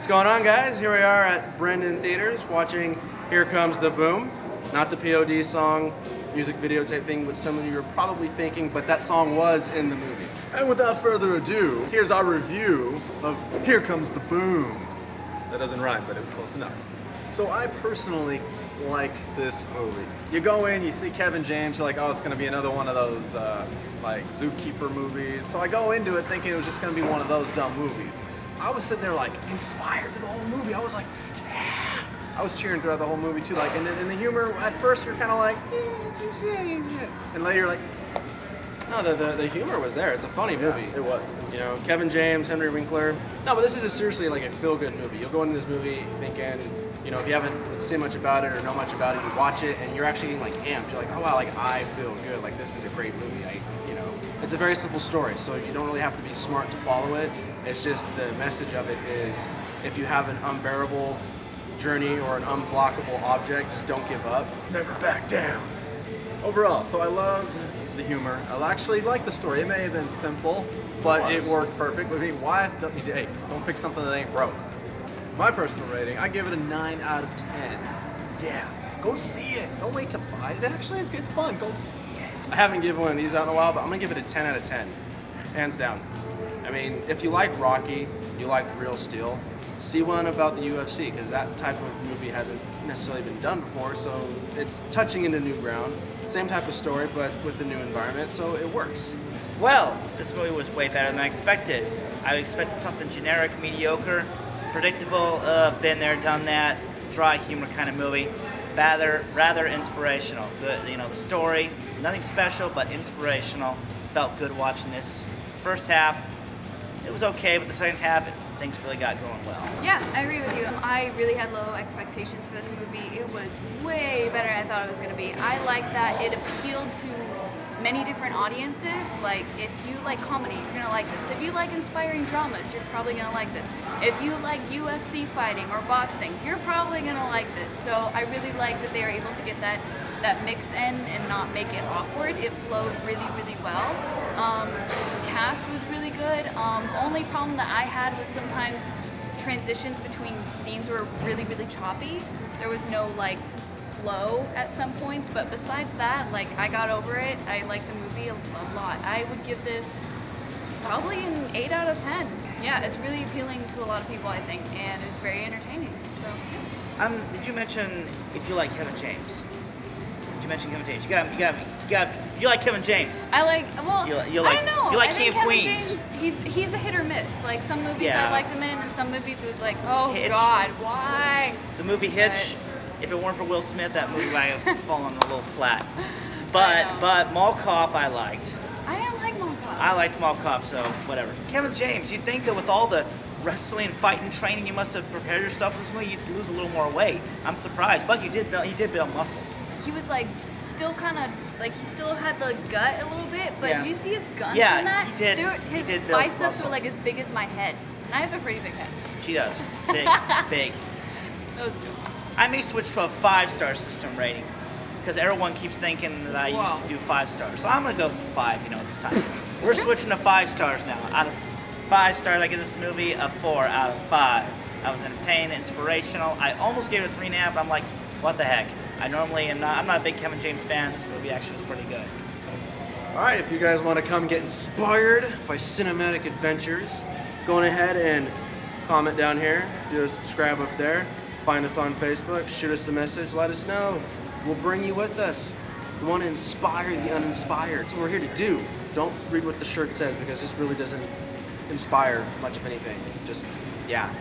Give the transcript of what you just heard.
What's going on, guys? Here we are at Brendan Theaters watching Here Comes the Boom. Not the POD song, music video type thing, which some of you are probably thinking, but that song was in the movie. And without further ado, here's our review of Here Comes the Boom. That doesn't rhyme, but it was close enough. So I personally liked this movie. You go in, you see Kevin James, you're like, oh, it's gonna be another one of those like Zookeeper movies. So I go into it thinking it was just gonna be one of those dumb movies. I was sitting there like inspired to the whole movie. I was like, yeah. I was cheering throughout the whole movie too. Like, and the humor at first you're kind of like, and later you're like, no, the humor was there. It's a funny movie. Yeah, it was. You know, Kevin James, Henry Winkler. No, but this is seriously like a feel-good movie. You'll go into this movie thinking, you know, if you haven't seen much about it or know much about it, you watch it and you're actually getting like amped. You're like, oh wow, like I feel good. Like this is a great movie. It's a very simple story, so you don't really have to be smart to follow it. It's just the message of it is, if you have an unbearable journey or an unblockable object, just don't give up. Never back down. Overall, so I loved the humor. I actually liked the story. It may have been simple, but it worked perfect. I mean, why don't you, hey, don't fix something that ain't broke. My personal rating, I give it a 9 out of 10. Yeah, go see it. Don't wait to buy it. Actually, it's fun. Go see it. I haven't given one of these out in a while, but I'm gonna give it a 10 out of 10, hands down. I mean, if you like Rocky, you like Real Steel, see one about the UFC, because that type of movie hasn't necessarily been done before, so it's touching into new ground. Same type of story, but with a new environment, so it works. Well, this movie was way better than I expected. I expected something generic, mediocre, predictable, been there, done that, dry humor kind of movie. Rather inspirational. The story, nothing special, but inspirational. Felt good watching this. First half, it was okay, but the second half, things really got going well. Yeah, I agree with you. I really had low expectations for this movie. It was way better than I thought it was going to be. I like that it appealed to many different audiences. Like, if you like comedy, you're going to like this. If you like inspiring dramas, you're probably going to like this. If you like UFC fighting or boxing, you're probably going to like this. So I really like that they were able to get that mix in and not make it awkward. It flowed really, really well. Cast was really good. Only problem that I had was sometimes transitions between scenes were really, really choppy. There was no like flow at some points, but besides that, like, I got over it. I like the movie a lot. I would give this probably an 8 out of 10. Yeah, it's really appealing to a lot of people, I think, and it's very entertaining. So. Did you mention if you like Kevin James? Did you mention Kevin James? You like Kevin James? I like, well, you like, I don't know. You like I think King of Kevin Queens. James, he's a hit or miss. Like, some movies Yeah. I liked him in, and some movies it was like, oh Hitch. God, why? The movie Hitch, if it weren't for Will Smith, that movie might have fallen a little flat. But Mall Cop I liked. I didn't like Mall Cop. I liked Mall Cop, so whatever. Kevin James, you'd think that with all the wrestling, fighting, training, you must have prepared yourself for this movie, you'd lose a little more weight. I'm surprised, but he did build muscle. He was like still kind of like he still had the gut a little bit, but Yeah. did you see his guns Yeah, in that? he did. His He did build biceps muscle. were like as big as my head, and I have a pretty big head. She does. Big, big. That was good. I may switch to a 5-star system rating because everyone keeps thinking that I used to do 5 stars. So I'm gonna go with 5, this time. We're switching to 5 stars now. Out of 5 stars, I give this movie a 4 out of 5. I was entertained, inspirational. I almost gave it a 3.5. I'm like, what the heck? I'm not a big Kevin James fan. This movie actually was pretty good. Alright, if you guys want to come get inspired by cinematic adventures, go on ahead and comment down here, do a subscribe up there, find us on Facebook, shoot us a message, let us know. We'll bring you with us. We want to inspire the uninspired. That's what we're here to do. Don't read what the shirt says because this really doesn't inspire much of anything. Just, yeah.